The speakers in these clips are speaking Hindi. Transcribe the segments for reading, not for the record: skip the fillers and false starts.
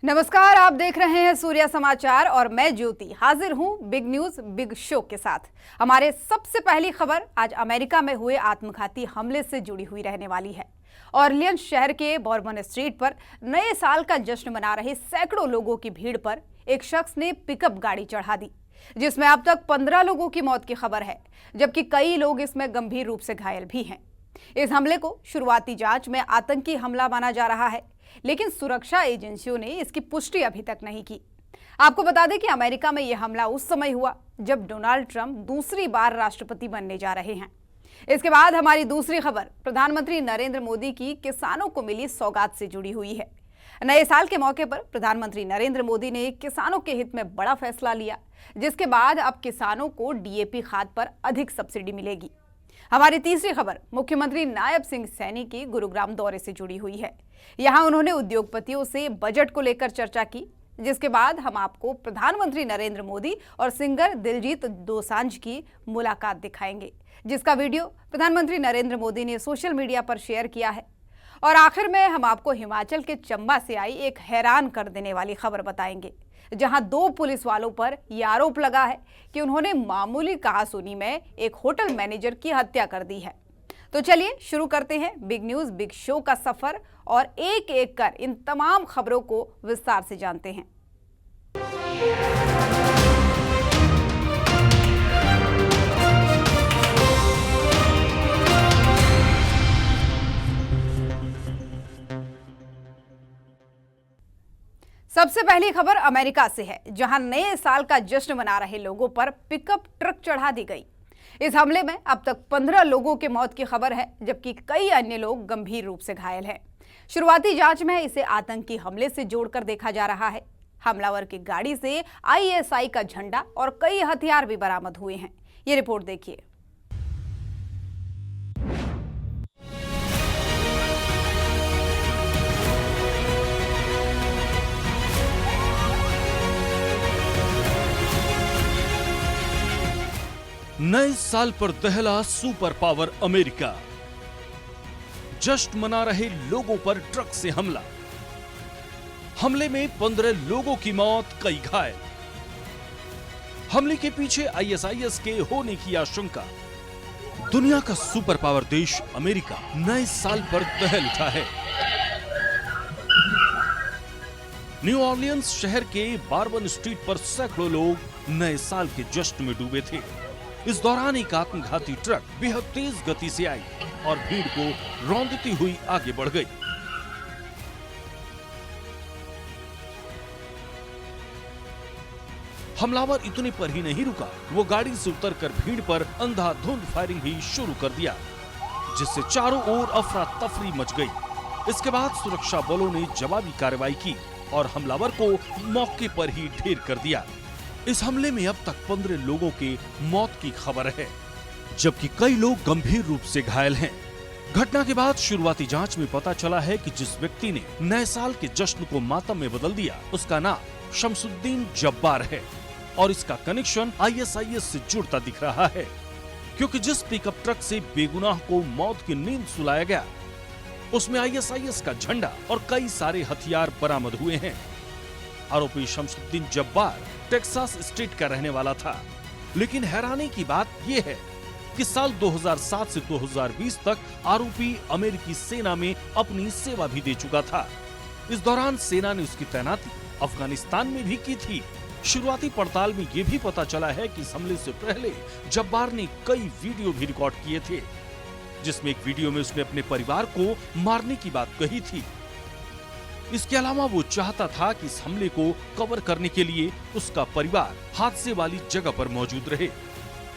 नमस्कार, आप देख रहे हैं सूर्या समाचार और मैं ज्योति हाजिर हूं बिग न्यूज बिग शो के साथ। हमारे सबसे पहली खबर आज अमेरिका में हुए आत्मघाती हमले से जुड़ी हुई रहने वाली है। ऑरलियंस शहर के बॉर्बन स्ट्रीट पर नए साल का जश्न मना रहे सैकड़ों लोगों की भीड़ पर एक शख्स ने पिकअप गाड़ी चढ़ा दी, जिसमें अब तक 15 लोगों की मौत की खबर है, जबकि कई लोग इसमें गंभीर रूप से घायल भी हैं। इस हमले को शुरुआती जांच में आतंकी हमला माना जा रहा है, लेकिन सुरक्षा एजेंसियों ने इसकी पुष्टि अभी तक नहीं की। आपको बता दें कि अमेरिका में यह हमला उस समय हुआ जब डोनाल्ड ट्रंप दूसरी बार राष्ट्रपति बनने जा रहे हैं। इसके बाद हमारी दूसरी खबर प्रधानमंत्री नरेंद्र मोदी की किसानों को मिली सौगात से जुड़ी हुई है। नए साल के मौके पर प्रधानमंत्री नरेंद्र मोदी ने किसानों के हित में बड़ा फैसला लिया, जिसके बाद अब किसानों को डीएपी खाद पर अधिक सब्सिडी मिलेगी। हमारी तीसरी खबर मुख्यमंत्री नायब सिंह सैनी के गुरुग्राम दौरे से जुड़ी हुई है। यहां उन्होंने उद्योगपतियों से बजट को लेकर चर्चा की, जिसके बाद हम आपको प्रधानमंत्री नरेंद्र मोदी और सिंगर दिलजीत दोसांझ की मुलाकात दिखाएंगे, जिसका वीडियो प्रधानमंत्री नरेंद्र मोदी ने सोशल मीडिया पर शेयर किया है। और आखिर में हम आपको हिमाचल के चंबा से आई एक हैरान कर देने वाली खबर बताएंगे, जहां 2 पुलिस वालों पर यह आरोप लगा है कि उन्होंने मामूली कहासुनी में एक होटल मैनेजर की हत्या कर दी है। तो चलिए शुरू करते हैं बिग न्यूज बिग शो का सफर और एक एक कर इन तमाम खबरों को विस्तार से जानते हैं। सबसे पहली खबर अमेरिका से है, जहां नए साल का जश्न मना रहे लोगों पर पिकअप ट्रक चढ़ा दी गई। इस हमले में अब तक 15 लोगों की मौत की खबर है, जबकि कई अन्य लोग गंभीर रूप से घायल हैं। शुरुआती जांच में इसे आतंकी हमले से जोड़कर देखा जा रहा है। हमलावर की गाड़ी से आईएसआई का झंडा और कई हथियार भी बरामद हुए हैं। ये रिपोर्ट देखिए। नए साल पर दहला सुपर पावर अमेरिका। जश्न मना रहे लोगों पर ट्रक से हमला। हमले में 15 लोगों की मौत, कई घायल। हमले के पीछे आईएसआईएस के होने की आशंका। दुनिया का सुपर पावर देश अमेरिका नए साल पर दहल उठा है। न्यू ऑरलियंस शहर के बॉर्बन स्ट्रीट पर सैकड़ों लोग नए साल के जश्न में डूबे थे। इस दौरान एक आत्मघाती ट्रक बेहद तेज गति से आई और भीड़ को रौंदती हुई आगे बढ़ गई। हमलावर इतने पर ही नहीं रुका, वो गाड़ी से उतरकर भीड़ पर अंधाधुंध फायरिंग भी शुरू कर दिया, जिससे चारों ओर अफरा तफरी मच गई। इसके बाद सुरक्षा बलों ने जवाबी कार्रवाई की और हमलावर को मौके पर ही ढेर कर दिया। इस हमले में अब तक 15 लोगों के मौत की खबर है, जबकि कई लोग गंभीर रूप से घायल हैं। घटना के बाद शुरुआती जांच में पता चला है कि जिस व्यक्ति ने नए साल के जश्न को मातम में बदल दिया, उसका नाम शमसुद्दीन जब्बार है और इसका कनेक्शन आईएसआईएस से जुड़ता दिख रहा है, क्योंकि जिस पिकअप ट्रक से बेगुनाह को मौत की नींद सुलाया गया, उसमें आईएसआईएस का झंडा और कई सारे हथियार बरामद हुए हैं। आरोपी शमसुद्दीन जब्बार टेक्सास स्टेट का रहने वाला था, लेकिन हैरानी की बात यह है कि साल 2007 से 2020 तक आरोपी अमेरिकी सेना में अपनी सेवा भी दे चुका था। इस दौरान सेना ने उसकी तैनाती अफगानिस्तान में भी की थी। शुरुआती पड़ताल में यह भी पता चला है कि इस हमले से पहले जब्बार ने कई वीडियो भी रिकॉर्ड किए थे, जिसमें एक वीडियो में उसने अपने परिवार को मारने की बात कही थी। इसके अलावा वो चाहता था कि इस हमले को कवर करने के लिए उसका परिवार हादसे वाली जगह पर मौजूद रहे।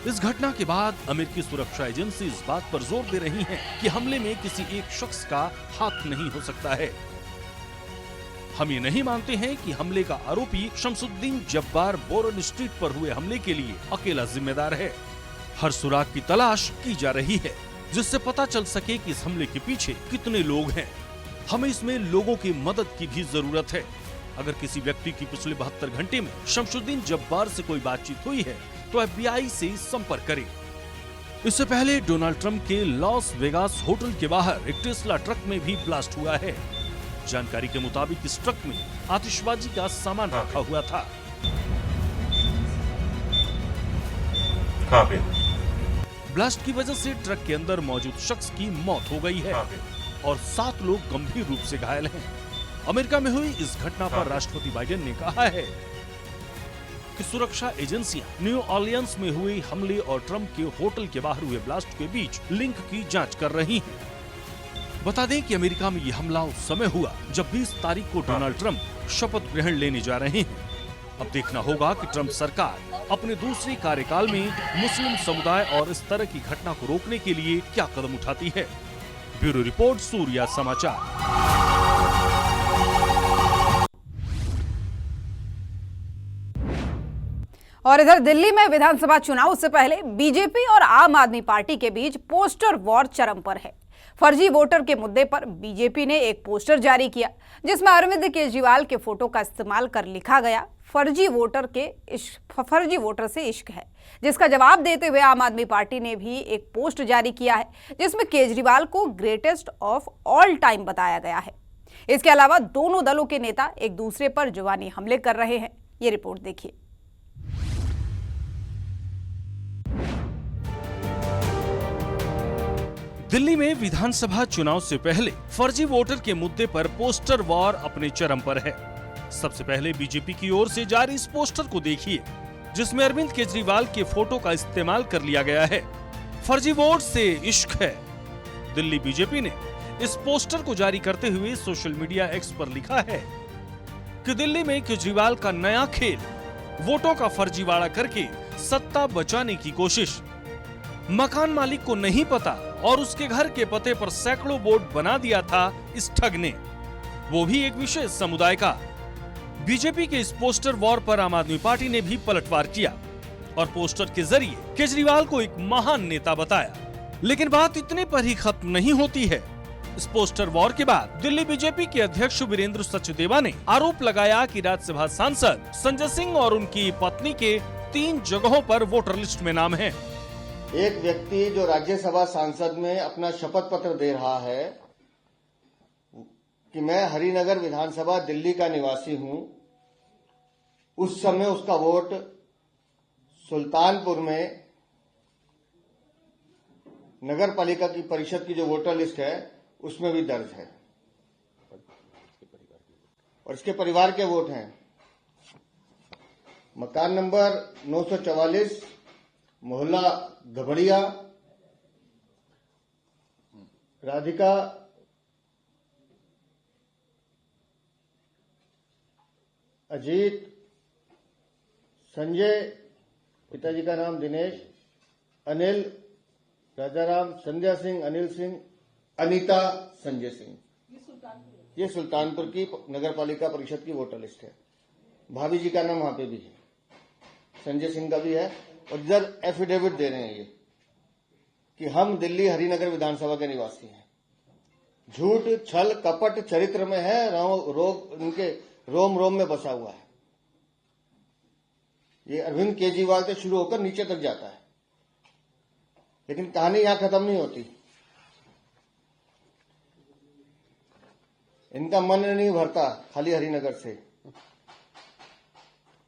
इस घटना के बाद अमेरिकी सुरक्षा एजेंसी इस बात पर जोर दे रही है कि हमले में किसी एक शख्स का हाथ नहीं हो सकता है। हम ये नहीं मानते हैं कि हमले का आरोपी शमसुद्दीन जब्बार बॉर्बन स्ट्रीट पर हुए हमले के लिए अकेला जिम्मेदार है। हर सुराग की तलाश की जा रही है, जिससे पता चल सके कि इस हमले के पीछे कितने लोग हैं। हमें इसमें लोगों की मदद की भी जरूरत है। अगर किसी व्यक्ति की पिछले 72 घंटे में शमसुद्दीन जब्बार से कोई बातचीत हुई है तो एफबीआई से संपर्क करें। इससे पहले डोनाल्ड ट्रंप के लॉस वेगास होटल के बाहर एक टेस्ला ट्रक में भी ब्लास्ट हुआ है। जानकारी के मुताबिक इस ट्रक में आतिशबाजी का सामान रखा हुआ था। ब्लास्ट की वजह से ट्रक के अंदर मौजूद शख्स की मौत हो गई है और 7 लोग गंभीर रूप से घायल हैं। अमेरिका में हुई इस घटना पर राष्ट्रपति बाइडेन ने कहा है कि सुरक्षा एजेंसियां न्यू ऑरलियंस में हुए हमले और ट्रंप के होटल के बाहर हुए ब्लास्ट के बीच लिंक की जांच कर रही हैं। बता दें कि अमेरिका में यह हमला उस समय हुआ जब 20 तारीख को डोनाल्ड ट्रंप शपथ ग्रहण लेने जा रहे हैं। अब देखना होगा कि ट्रंप सरकार अपने दूसरे कार्यकाल में मुस्लिम समुदाय और इस तरह की घटना को रोकने के लिए क्या कदम उठाती है। ब्यूरो रिपोर्ट, सूर्या समाचार। और इधर दिल्ली में विधानसभा चुनाव से पहले बीजेपी और आम आदमी पार्टी के बीच पोस्टर वॉर चरम पर है। फर्जी वोटर के मुद्दे पर बीजेपी ने एक पोस्टर जारी किया जिसमें अरविंद केजरीवाल के फोटो का इस्तेमाल कर लिखा गया फर्जी वोटर से इश्क है, जिसका जवाब देते हुए आम आदमी पार्टी ने भी एक पोस्ट जारी किया है जिसमें केजरीवाल को ग्रेटेस्ट ऑफ ऑल टाइम बताया गया है। इसके अलावा दोनों दलों के नेता एक दूसरे पर जुबानी हमले कर रहे हैं। ये रिपोर्ट देखिए। दिल्ली में विधानसभा चुनाव से पहले फर्जी वोटर के मुद्दे पर पोस्टर वॉर अपने चरम पर है। सबसे पहले बीजेपी की ओर से जारी इस पोस्टर को देखिए जिसमें अरविंद केजरीवाल के फोटो का इस्तेमाल कर लिया गया है। फर्जी वोट से इश्क है। दिल्ली बीजेपी ने इस पोस्टर को जारी करते हुए सोशल मीडिया एक्स पर लिखा है कि दिल्ली में केजरीवाल का नया खेल, वोटों का फर्जीवाड़ा करके सत्ता बचाने की कोशिश। मकान मालिक को नहीं पता और उसके घर के पते पर सैकड़ों बोर्ड बना दिया था इस ठग ने, वो भी एक विशेष समुदाय का। बीजेपी के इस पोस्टर वॉर पर आम आदमी पार्टी ने भी पलटवार किया और पोस्टर के जरिए केजरीवाल को एक महान नेता बताया। लेकिन बात इतने पर ही खत्म नहीं होती है। इस पोस्टर वॉर के बाद दिल्ली बीजेपी के अध्यक्ष वीरेंद्र सचदेवा ने आरोप लगाया कि राज्यसभा सांसद संजय सिंह और उनकी पत्नी के 3 जगहों पर वोटर लिस्ट में नाम है। एक व्यक्ति जो राज्यसभा सांसद में अपना शपथ पत्र दे रहा है कि मैं हरिनगर विधानसभा दिल्ली का निवासी हूं, उस समय उसका वोट सुल्तानपुर में नगर पालिका की परिषद की जो वोटर लिस्ट है उसमें भी दर्ज है और इसके परिवार के वोट हैं। मकान नंबर 944, मोहल्ला धबड़िया, राधिका अजीत, संजय, पिताजी का नाम दिनेश, अनिल, राजाराम, संध्या सिंह, अनिल सिंह, अनीता, संजय सिंह। ये सुल्तानपुर की नगर पालिका परिषद की वोटर लिस्ट है। भाभी जी का नाम वहां पे भी है, संजय सिंह का भी है। और इधर एफिडेविट दे रहे हैं ये कि हम दिल्ली हरिनगर विधानसभा के निवासी हैं। झूठ, छल, कपट चरित्र में है, उनके रोम रोम में बसा हुआ है। ये अरविंद केजरीवाल से शुरू होकर नीचे तक जाता है, लेकिन कहानी यहां खत्म नहीं होती। इनका मन नहीं भरता खाली हरिनगर से,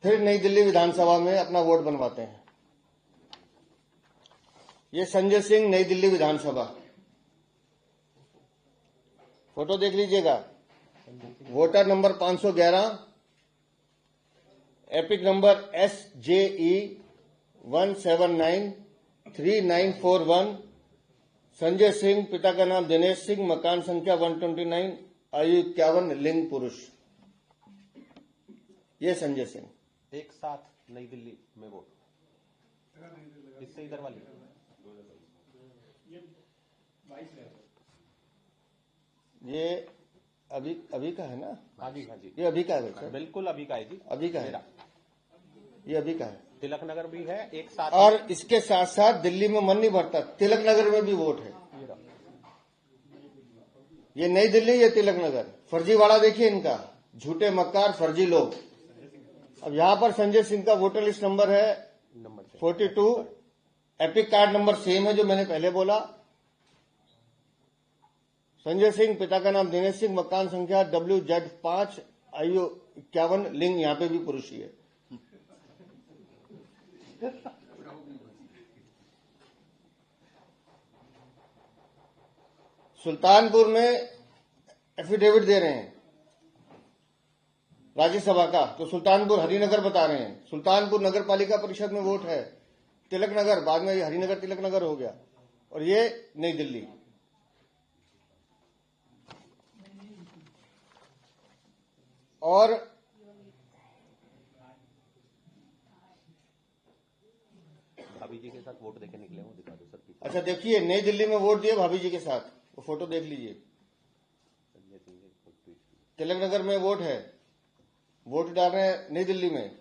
फिर नई दिल्ली विधानसभा में अपना वोट बनवाते हैं। ये संजय सिंह, नई दिल्ली विधानसभा, फोटो देख लीजिएगा। Voter number 511, epic number SJE 1793941, Sanjay Singh, पिता का नाम दिनेश सिंह, मकान संख्या 129, आयु 51, लिंग पुरुष। ये संजय सिंह एक साथ नई दिल्ली में वोट, इससे इधर वाली ये अभी का है ना? अभी का जी, ये अभी का है सर? बिल्कुल अभी का है जी, अभी का है, ये अभी का है। तिलक नगर भी है एक साथ। और इसके साथ साथ दिल्ली में मन नहीं भरता, तिलक नगर में भी वोट है। ये नई दिल्ली, ये तिलक नगर। फर्जीवाड़ा देखिए इनका, झूठे मक्कार फर्जी लोग। अब यहां पर संजय सिंह का वोटर लिस्ट नंबर है 42, एपिक कार्ड नंबर सेम है जो मैंने पहले बोला। संजय सिंह, पिता का नाम दिनेश सिंह, मकान संख्या WZ5, आयु 51 लिंग यहाँ पे भी पुरुष ही है। सुल्तानपुर में एफिडेविट दे रहे हैं राज्यसभा का, तो सुल्तानपुर हरिनगर बता रहे हैं। सुल्तानपुर नगर पालिका परिषद में वोट है, तिलक नगर, बाद में ये हरिनगर तिलक नगर हो गया, और ये नई दिल्ली। और भाभी जी के साथ वोट देके निकले हो, दिखा दो सर पीछे। अच्छा देखिए, नई दिल्ली में वोट दिए भाभी जी के साथ, वो फोटो देख लीजिए। संजय सिंह के फोटो ट्वीट की। तिलक नगर में वोट है, वोट डाल रहे हैं नई दिल्ली में।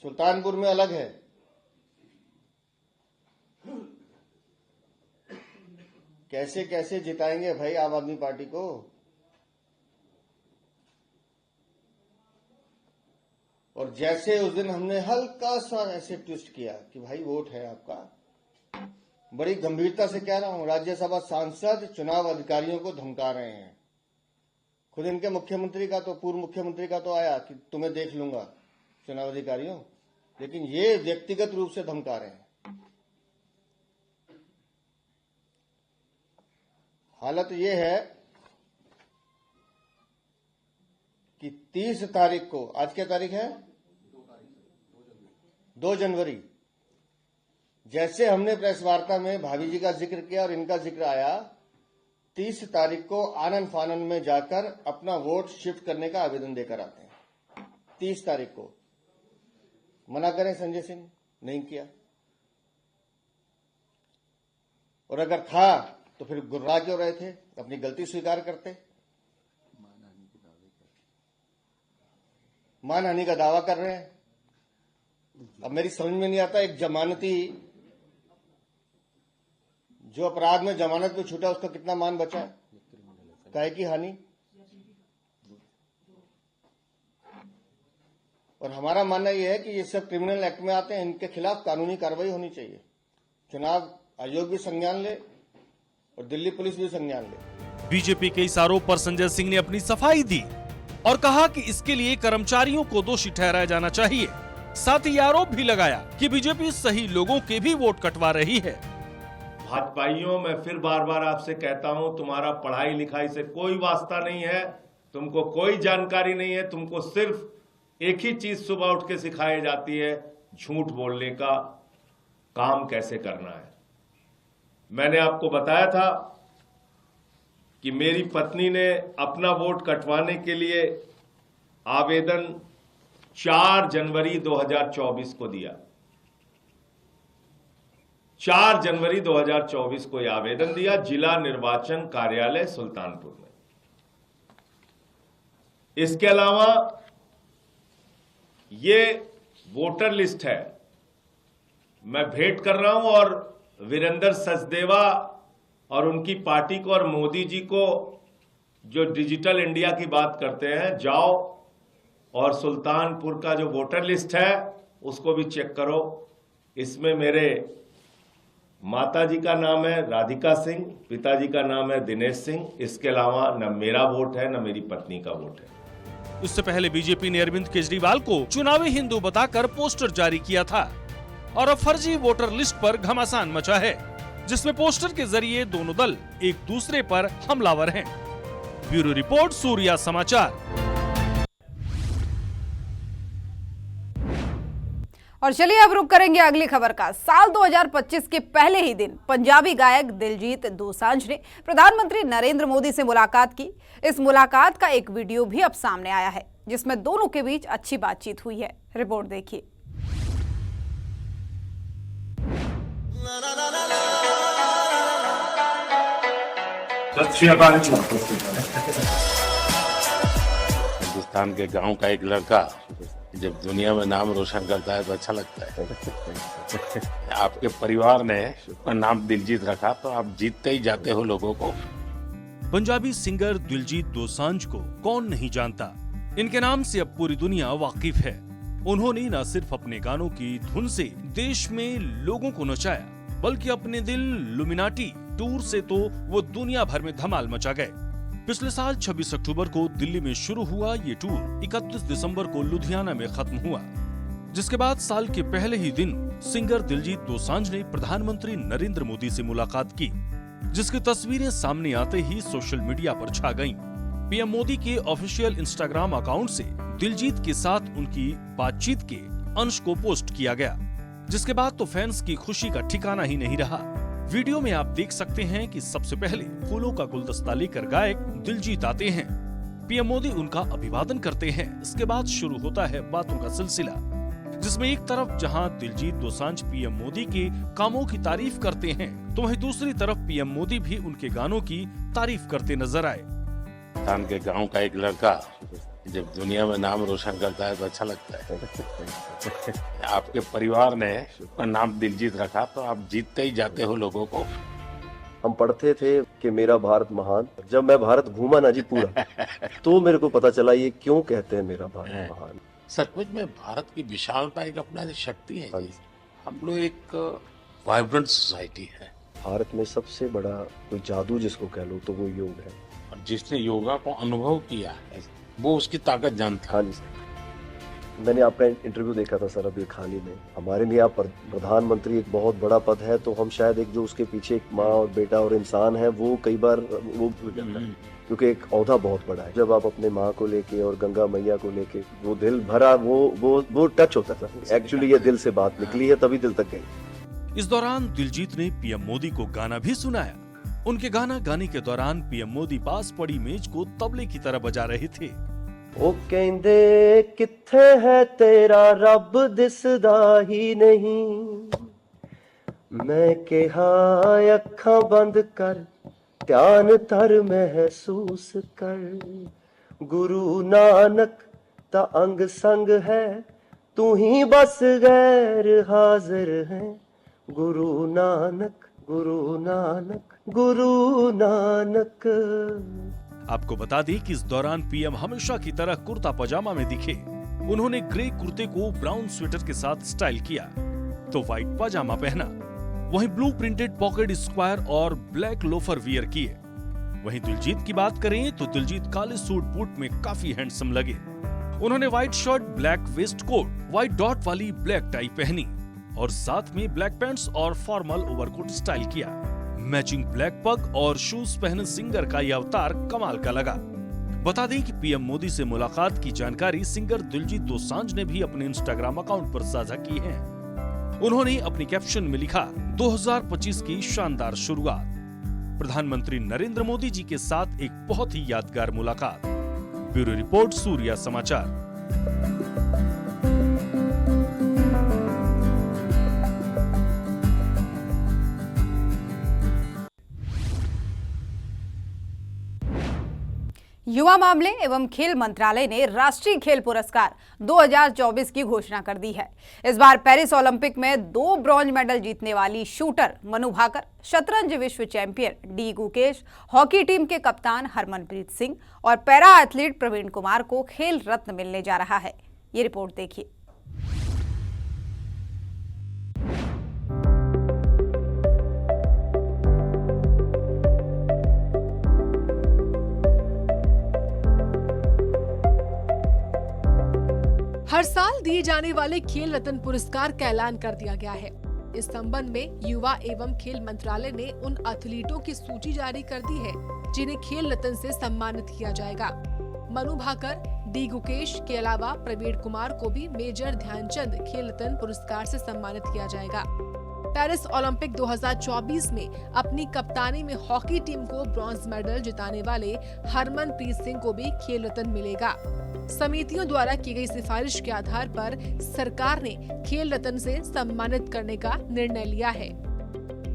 सुल्तानपुर में अलग है। कैसे कैसे जिताएंगे भाई आम आदमी पार्टी को। और जैसे उस दिन हमने हल्का सा ऐसे ट्विस्ट किया कि भाई वोट है आपका, बड़ी गंभीरता से कह रहा हूं, राज्यसभा सांसद चुनाव अधिकारियों को धमका रहे हैं। खुद इनके मुख्यमंत्री का तो, पूर्व मुख्यमंत्री का तो आया कि तुम्हें देख लूंगा चुनाव अधिकारियों, लेकिन ये व्यक्तिगत रूप से धमका रहे हैं। हालत ये है कि 30 तारीख को, आज क्या तारीख है, 2 जनवरी, जैसे हमने प्रेस वार्ता में भाभी जी का जिक्र किया और इनका जिक्र आया, 30 तारीख को आनन फानन में जाकर अपना वोट शिफ्ट करने का आवेदन देकर आते हैं। 30 तारीख को मना करें संजय सिंह, नहीं किया। और अगर था तो फिर गुर्रा क्यों रहे थे, अपनी गलती स्वीकार करते। मानहानि का दावा कर रहे हैं। अब मेरी समझ में नहीं आता, एक जमानती जो अपराध में जमानत पे छूटा उसका कितना मान बचा है, काहे की हानि। और हमारा मानना यह है कि ये सब क्रिमिनल एक्ट में आते हैं, इनके खिलाफ कानूनी कार्रवाई होनी चाहिए। चुनाव आयोग भी संज्ञान ले और दिल्ली पुलिस भी संज्ञान ले। बीजेपी के इस आरोप पर संजय सिंह ने अपनी सफाई दी और कहा कि इसके लिए कर्मचारियों को दोषी ठहराया जाना चाहिए। साथ ही आरोप भी लगाया कि बीजेपी सही लोगों के भी वोट कटवा रही है। भाजपाइयों, मैं फिर बार बार आपसे कहता हूं, तुम्हारा पढ़ाई लिखाई से कोई वास्ता नहीं है, तुमको कोई जानकारी नहीं है, तुमको सिर्फ एक ही चीज सुबह उठ के सिखाई जाती है, झूठ बोलने का काम कैसे करना है। मैंने आपको बताया था कि मेरी पत्नी ने अपना वोट कटवाने के लिए आवेदन 4 जनवरी 2024 को दिया। 4 जनवरी 2024 को यह आवेदन दिया जिला निर्वाचन कार्यालय सुल्तानपुर में। इसके अलावा ये वोटर लिस्ट है, मैं भेंट कर रहा हूं और वीरेंद्र सचदेवा और उनकी पार्टी को और मोदी जी को जो डिजिटल इंडिया की बात करते हैं, जाओ और सुल्तानपुर का जो वोटर लिस्ट है उसको भी चेक करो। इसमें मेरे माताजी का नाम है राधिका सिंह, पिताजी का नाम है दिनेश सिंह। इसके अलावा न मेरा वोट है न मेरी पत्नी का वोट है। इससे पहले बीजेपी ने अरविंद केजरीवाल को चुनावी हिंदू बताकर पोस्टर जारी किया था और अब फर्जी वोटर लिस्ट पर घमासान मचा है, जिसमें पोस्टर के जरिए दोनों दल एक दूसरे पर हमलावर हैं। ब्यूरो रिपोर्ट, सूर्या समाचार। और चलिए अब रुक करेंगे अगली खबर का। साल 2025 के पहले ही दिन पंजाबी गायक दिलजीत दोसांझ ने प्रधानमंत्री नरेंद्र मोदी से मुलाकात की। इस मुलाकात का एक वीडियो भी अब सामने आया है, जिसमें दोनों के बीच अच्छी बातचीत हुई है। रिपोर्ट देखिए। हिंदुस्तान के गांव का एक लड़का जब दुनिया में नाम रोशन करता है तो अच्छा लगता है। आपके परिवार ने नाम दिलजीत रखा तो आप जीतते ही जाते हो लोगों को। पंजाबी सिंगर दिलजीत दोसांझ को कौन नहीं जानता। इनके नाम से अब पूरी दुनिया वाकिफ है। उन्होंने न सिर्फ अपने गानों की धुन से देश में लोगों को नचाया, बल्कि अपने दिल लुमिनाटी टूर से तो वो दुनिया भर में धमाल मचा गए। पिछले साल 26 अक्टूबर को दिल्ली में शुरू हुआ ये टूर 31 दिसंबर को लुधियाना में खत्म हुआ, जिसके बाद साल के पहले ही दिन सिंगर दिलजीत दोसांझ ने प्रधानमंत्री नरेंद्र मोदी से मुलाकात की, जिसकी तस्वीरें सामने आते ही सोशल मीडिया पर छा गईं। पीएम मोदी के ऑफिशियल इंस्टाग्राम अकाउंट से दिलजीत के साथ उनकी बातचीत के अंश को पोस्ट किया गया, जिसके बाद तो फैंस की खुशी का ठिकाना ही नहीं रहा। वीडियो में आप देख सकते हैं कि सबसे पहले फूलों का गुलदस्ता लेकर गायक दिलजीत आते हैं। पीएम मोदी उनका अभिवादन करते हैं। इसके बाद शुरू होता है बातों का सिलसिला, जिसमें एक तरफ जहां दिलजीत दोसांझ पीएम मोदी के कामों की तारीफ करते हैं, तो वहीं दूसरी तरफ पीएम मोदी भी उनके गानों की तारीफ करते नजर आए। हिंदुस्तान के गांव का एक लड़का जब दुनिया में नाम रोशन करता है तो अच्छा लगता है। आपके परिवार ने उसका नाम दिलजीत रखा तो आप जीतते ही जाते हो लोगों को। हम पढ़ते थे कि मेरा भारत महान। जब मैं भारत घूमा ना जी पूरा तो मेरे को पता चला ये क्यों कहते हैं मेरा भारत महान। सचमुच में भारत की विशालता एक अपना शक्ति है जी। हम लोग एक वाइब्रेंट सोसाइटी है। भारत में सबसे बड़ा कोई जादू जिसको कह लो तो वो योग है, और जिसने योगा को अनुभव किया है वो उसकी ताकत जानता है। हाँ जी सर, मैंने आपका इंटरव्यू देखा था सर अभी हाल ही में। हमारे लिए आप प्रधानमंत्री एक बहुत बड़ा पद है, तो हम शायद एक जो उसके पीछे एक माँ और बेटा और इंसान है वो कई बार वो भूल जाता है, क्योंकि एक औहदा बहुत बड़ा है। जब आप अपने माँ को लेके और गंगा मैया को लेके वो दिल भरा वो टच होता था। एक्चुअली ये दिल से बात निकली है तभी दिल तक गई। इस दौरान दिलजीत ने पीएम मोदी को गाना भी सुनाया। उनके गाना गाने के दौरान पीएम मोदी पास पड़ी मेज को तबले की तरह बजा रहे थे। ओ कहंदे किथे है तेरा रब दिसदा ही नहीं, मैं कहा अखां बंद कर ध्यान धर महसूस कर, गुरु नानक ता अंग संग है तू ही बस गैर हाजिर है, गुरु नानक गुरु नानक गुरु नानक। आपको बता दें कि इस दौरान पीएम हमेशा की तरह कुर्ता पजामा में दिखे। उन्होंने ग्रे कुर्ते को ब्राउन स्वेटर के साथ स्टाइल किया तो व्हाइट पजामा पहना, वहीं ब्लू प्रिंटेड पॉकेट स्क्वायर और ब्लैक लोफर वियर किए। वहीं दिलजीत की बात करें तो दिलजीत काले सूट बूट में काफी हैंडसम लगे। उन्होंने white shirt, black waistcoat, white dot वाली ब्लैक टाई पहनी और साथ में ब्लैक पैंट्स और फॉर्मल ओवरकोट स्टाइल किया। मैचिंग ब्लैक पग और शूज पहने सिंगर का यह अवतार कमाल का लगा। बता दें कि पीएम मोदी से मुलाकात की जानकारी सिंगर दिलजीत दोसांझ ने भी अपने इंस्टाग्राम अकाउंट पर साझा की है। उन्होंने अपनी कैप्शन में लिखा, 2025 की शानदार शुरुआत, प्रधानमंत्री नरेंद्र मोदी जी के साथ एक बहुत ही यादगार मुलाकात। ब्यूरो रिपोर्ट, सूर्या समाचार। युवा मामले एवं खेल मंत्रालय ने राष्ट्रीय खेल पुरस्कार 2024 की घोषणा कर दी है। इस बार पेरिस ओलंपिक में 2 ब्रॉन्ज मेडल जीतने वाली शूटर मनु भाकर, शतरंज विश्व champion D Gukesh, hockey team के कप्तान हरमनप्रीत सिंह और पैरा एथलीट प्रवीण कुमार को खेल रत्न मिलने जा रहा है। ये रिपोर्ट देखिए। हर साल दिए जाने वाले खेल रत्न पुरस्कार का ऐलान कर दिया गया है। इस संबंध में युवा एवं खेल मंत्रालय ने उन एथलीटों की सूची जारी कर दी है जिन्हें खेल रत्न से सम्मानित किया जाएगा। मनु भाकर, डी गुकेश के अलावा प्रवीण कुमार को भी मेजर ध्यानचंद खेल रत्न पुरस्कार से सम्मानित किया जाएगा। पेरिस ओलंपिक 2024 में अपनी कप्तानी में हॉकी टीम को ब्रॉन्ज मेडल जिताने वाले हरमनप्रीत सिंह को भी खेल रत्न मिलेगा। समितियों द्वारा की गई सिफारिश के आधार पर सरकार ने खेल रत्न से सम्मानित करने का निर्णय लिया है।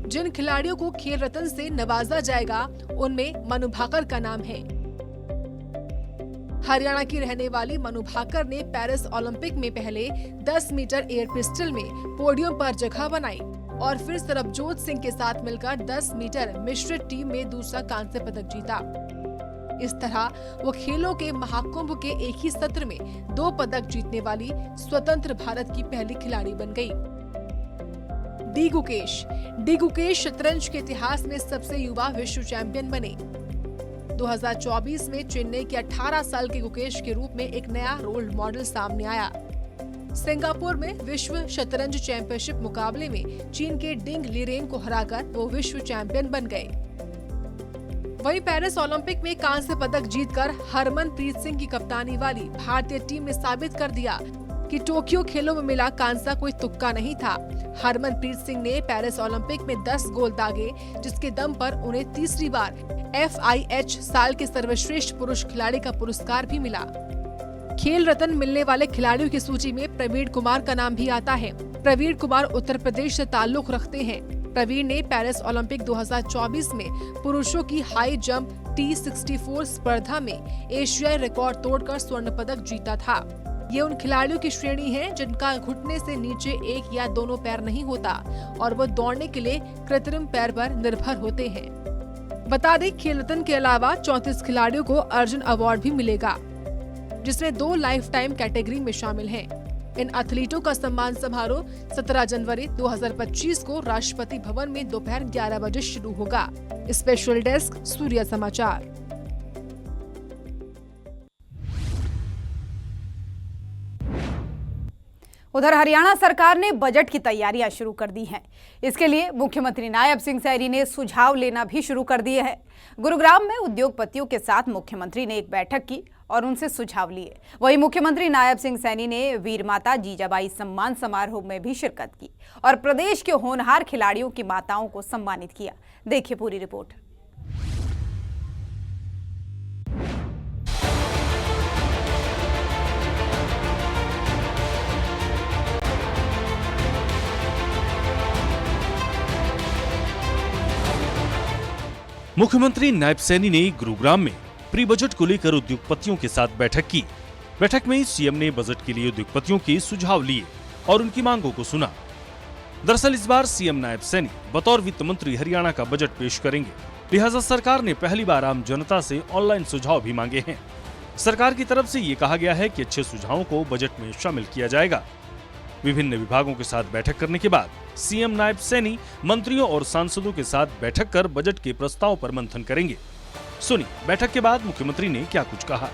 जिन खिलाड़ियों को खेल रत्न से नवाजा जाएगा उनमें मनु भाकर का नाम है। हरियाणा की रहने वाली मनु भाकर ने पेरिस ओलंपिक में पहले 10 मीटर एयर पिस्टल में पोडियम पर जगह बनाई और फिर सरबजोत सिंह के साथ मिलकर 10 मीटर मिश्रित टीम में दूसरा कांस्य पदक जीता। इस तरह वो खेलों के महाकुंभ के एक ही सत्र में 2 पदक जीतने वाली स्वतंत्र भारत की पहली खिलाड़ी बन गई। डी गुकेश शतरंज के इतिहास में सबसे युवा विश्व चैंपियन बने। 2024 में चेन्नई के 18 साल के गुकेश के रूप में एक नया रोल मॉडल सामने आया। सिंगापुर में विश्व शतरंज चैंपियनशिप मुकाबले में चीन के डिंग लीरेन को हराकर वो विश्व चैंपियन बन गए। वहीं पेरिस ओलंपिक में कांस्य पदक जीतकर हरमनप्रीत सिंह की कप्तानी वाली भारतीय टीम ने साबित कर दिया कि टोक्यो खेलों में मिला कांसा कोई तुक्का नहीं था। हरमनप्रीत सिंह ने पेरिस ओलंपिक में 10 गोल दागे, जिसके दम पर उन्हें तीसरी बार FIH साल के सर्वश्रेष्ठ पुरुष खिलाड़ी का पुरस्कार भी मिला। खेल रत्न मिलने वाले खिलाड़ियों की सूची में प्रवीण कुमार का नाम भी आता है। प्रवीण कुमार उत्तर प्रदेश से ताल्लुक रखते हैं। प्रवीण ने पेरिस ओलंपिक 2024 में पुरुषों की हाई जंप T64 स्पर्धा में एशियाई रिकॉर्ड तोड़कर स्वर्ण पदक जीता था। ये उन खिलाड़ियों की श्रेणी है जिनका घुटने से नीचे एक या दोनों पैर नहीं होता और वो दौड़ने के लिए कृत्रिम पैर पर निर्भर होते हैं। बता दें, खेल रत्न के अलावा 34 खिलाड़ियों को अर्जुन अवार्ड भी मिलेगा, जिसमें 2 लाइफ टाइम कैटेगरी में शामिल हैं। इन एथलीटों का सम्मान समारोह 17 जनवरी 2025 को राष्ट्रपति भवन में दोपहर 11 बजे शुरू होगा। स्पेशल डेस्क, सूर्य समाचार। उधर हरियाणा सरकार ने बजट की तैयारियां शुरू कर दी हैं। इसके लिए मुख्यमंत्री नायब सिंह सैनी ने सुझाव लेना भी शुरू कर दिए हैं। गुरुग्राम में उद्योगपतियों के साथ मुख्यमंत्री ने एक बैठक की और उनसे सुझाव लिए। वहीं मुख्यमंत्री नायब सिंह सैनी ने वीर माता जीजाबाई सम्मान समारोह में भी शिरकत की और प्रदेश के होनहार खिलाड़ियों की माताओं को सम्मानित किया। देखिए पूरी रिपोर्ट। मुख्यमंत्री नायब सैनी ने गुरुग्राम में प्री बजट को लेकर उद्योगपतियों के साथ बैठक की। बैठक में सीएम ने बजट के लिए उद्योगपतियों के सुझाव लिए और उनकी मांगों को सुना। दरअसल इस बार सीएम नायब सैनी बतौर वित्त मंत्री हरियाणा का बजट पेश करेंगे, लिहाजा सरकार ने पहली बार आम जनता से ऑनलाइन सुझाव भी मांगे हैं। सरकार की तरफ से ये कहा गया है कि अच्छे सुझावों को बजट में शामिल किया जाएगा। विभिन्न विभागों के साथ बैठक करने के बाद सीएम नायब सैनी मंत्रियों और सांसदों के साथ बैठक कर बजट के प्रस्ताव पर मंथन करेंगे। सुनिए बैठक के बाद मुख्यमंत्री ने क्या कुछ कहा।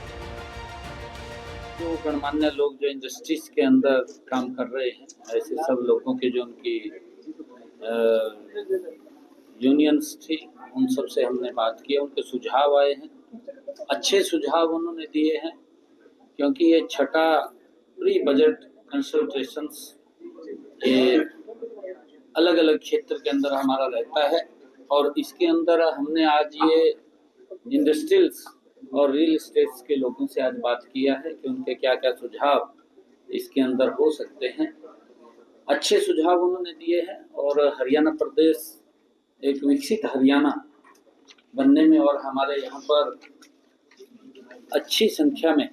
जो गणमान्य लोग जो इंडस्ट्रीज के अंदर काम कर रहे हैं, ऐसे सब लोगों के जो उनकी यूनियंस थी, उन सब से हमने बात की, उनके सुझाव आए हैं। अच्छे सुझाव उन्होंने दिए हैं, क्योंकि ये छठा प्री बजट कंसल्टेशंस ये अलग अलग क्षेत्र के अंदर हमारा रहता है और इसके अंदर हमने आज ये इंडस्ट्रियल्स और रियल एस्टेट के लोगों से आज बात किया है कि उनके क्या क्या सुझाव इसके अंदर हो सकते हैं। अच्छे सुझाव उन्होंने दिए हैं और हरियाणा प्रदेश एक विकसित हरियाणा बनने में और हमारे यहाँ पर अच्छी संख्या में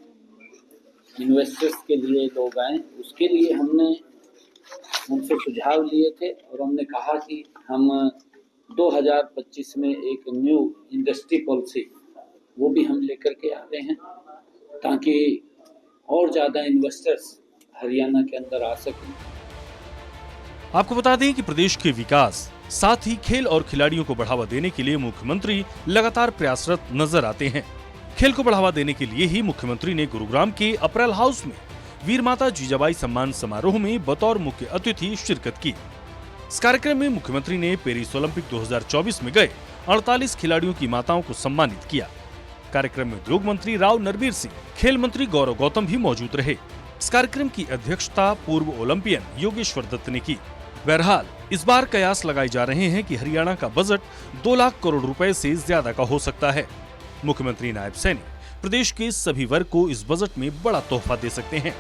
इन्वेस्टर्स के लिए लोग आए, उसके लिए हमने उनसे सुझाव लिए थे और हमने कहा कि हम 2025 में एक न्यू इंडस्ट्री पॉलिसी वो भी हम लेकर के आ रहे हैं, ताकि और ज़्यादा इन्वेस्टर्स हरियाणा के अंदर आ सकें। आपको बता दें कि प्रदेश के विकास साथ ही खेल और खिलाड़ियों को बढ़ावा देने के लिए मुख्यमंत्री लगातार प्रयासरत नजर आते हैं। खेल को बढ़ावा देने के लिए ही मुख्यमंत्री ने गुरुग्राम के अप्रैल हाउस में वीर माता जीजाबाई सम्मान समारोह में बतौर मुख्य अतिथि शिरकत की। इस कार्यक्रम में मुख्यमंत्री ने पेरिस ओलंपिक 2024 में गए 48 खिलाड़ियों की माताओं को सम्मानित किया। कार्यक्रम में उद्योग मंत्री राव नरबीर सिंह, खेल मंत्री गौरव गौतम भी मौजूद रहे। इस कार्यक्रम की अध्यक्षता पूर्व ओलंपियन योगेश्वर दत्त ने की। बहरहाल इस बार कयास लगाए जा रहे हैं कि हरियाणा का बजट 2 लाख करोड़ रुपए से ज्यादा का हो सकता है। मुख्यमंत्री नायब सैनी प्रदेश के सभी वर्ग को इस बजट में बड़ा तोहफा दे सकते हैं।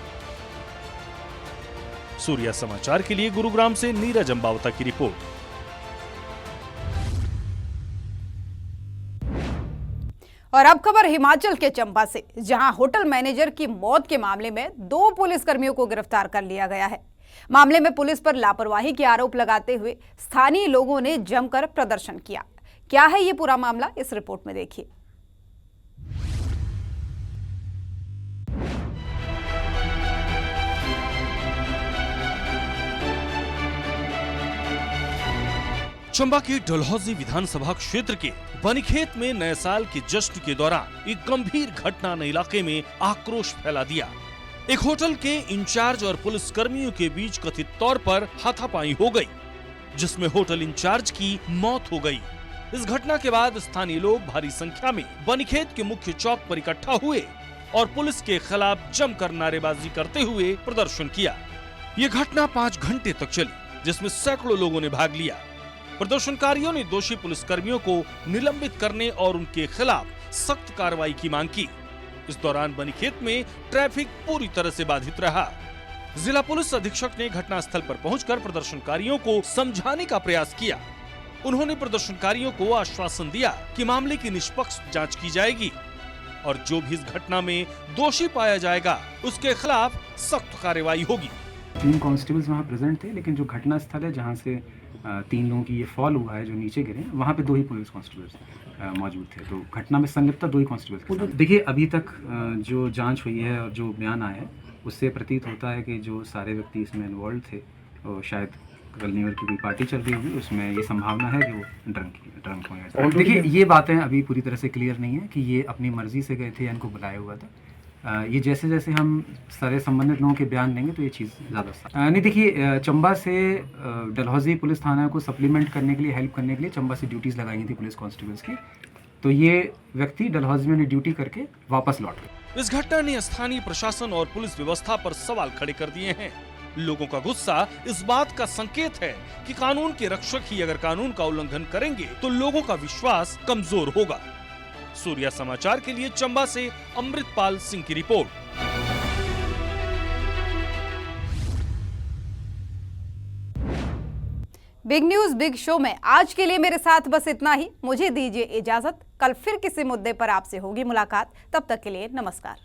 सूर्या समाचार के लिए गुरुग्राम से नीरज अंबावता की रिपोर्ट। और अब खबर हिमाचल के चंबा से, जहां होटल मैनेजर की मौत के मामले में 2 पुलिसकर्मियों को गिरफ्तार कर लिया गया है। मामले में पुलिस पर लापरवाही के आरोप लगाते हुए स्थानीय लोगों ने जमकर प्रदर्शन किया। क्या है ये पूरा मामला, इस रिपोर्ट में देखिए। चंबा के डलहौजी विधानसभा क्षेत्र के बनीखेत में नए साल के जश्न के दौरान एक गंभीर घटना ने इलाके में आक्रोश फैला दिया। एक होटल के इंचार्ज और पुलिस कर्मियों के बीच कथित तौर पर हाथापाई हो गई, जिसमें होटल इंचार्ज की मौत हो गई। इस घटना के बाद स्थानीय लोग भारी संख्या में बनीखेत के मुख्य चौक पर इकट्ठा हुए और पुलिस के खिलाफ जमकर नारेबाजी करते हुए प्रदर्शन किया। ये घटना 5 घंटे तक चली, जिसमें सैकड़ों लोगों ने भाग लिया। प्रदर्शनकारियों ने दोषी पुलिसकर्मियों को निलंबित करने और उनके खिलाफ सख्त कार्रवाई की मांग की। इस दौरान बनीखेत में ट्रैफिक पूरी तरह से बाधित रहा। जिला पुलिस अधीक्षक ने घटनास्थल पर पहुंचकर प्रदर्शनकारियों को समझाने का प्रयास किया। उन्होंने प्रदर्शनकारियों को आश्वासन दिया कि मामले की निष्पक्ष जांच की जाएगी और जो भी इस घटना में दोषी पाया जाएगा उसके खिलाफ सख्त कार्रवाई होगी। 3 कांस्टेबल्स वहाँ प्रेजेंट थे, लेकिन जो घटना स्थल है जहाँ से 3 लोगों की ये फॉल हुआ है, जो नीचे गिरे, वहाँ पे 2 ही पुलिस कांस्टेबल्स मौजूद थे। तो घटना में संलिप्त 2 ही कांस्टेबल्स। देखिए, अभी तक जो जांच हुई है और जो बयान आया है उससे प्रतीत होता है कि जो सारे व्यक्ति इसमें इन्वॉल्व थे और शायद कल न्यू ईयर की कोई पार्टी चल रही होगी, उसमें ये संभावना है कि वो ड्रंक हुए। देखिए, ये बातें अभी पूरी तरह से क्लियर नहीं है कि ये अपनी मर्जी से गए थे या इनको बुलाया हुआ था। ये जैसे जैसे हम सारे संबंधित लोगों के बयान लेंगे तो ये चीज़ ज़्यादा नहीं। देखिए, चंबा से डलहौजी पुलिस थाना को सप्लीमेंट करने के लिए, हेल्प करने के लिए चंबा से ड्यूटीज़ लगाई गई थी पुलिस कांस्टेबल्स की। तो ये व्यक्ति डलहौजी में ड्यूटी करके वापस लौट गए। इस घटना ने स्थानीय प्रशासन और पुलिस व्यवस्था पर सवाल खड़े कर दिए हैं। लोगों का गुस्सा इस बात का संकेत है कि कानून के रक्षक ही अगर कानून का उल्लंघन करेंगे तो लोगों का विश्वास कमजोर होगा। सूर्या समाचार के लिए चंबा से अमृतपाल सिंह की report. Big news big show में आज के लिए मेरे साथ बस इतना ही। मुझे दीजिए इजाजत। कल फिर किसी मुद्दे पर आपसे होगी मुलाकात। तब तक के लिए नमस्कार।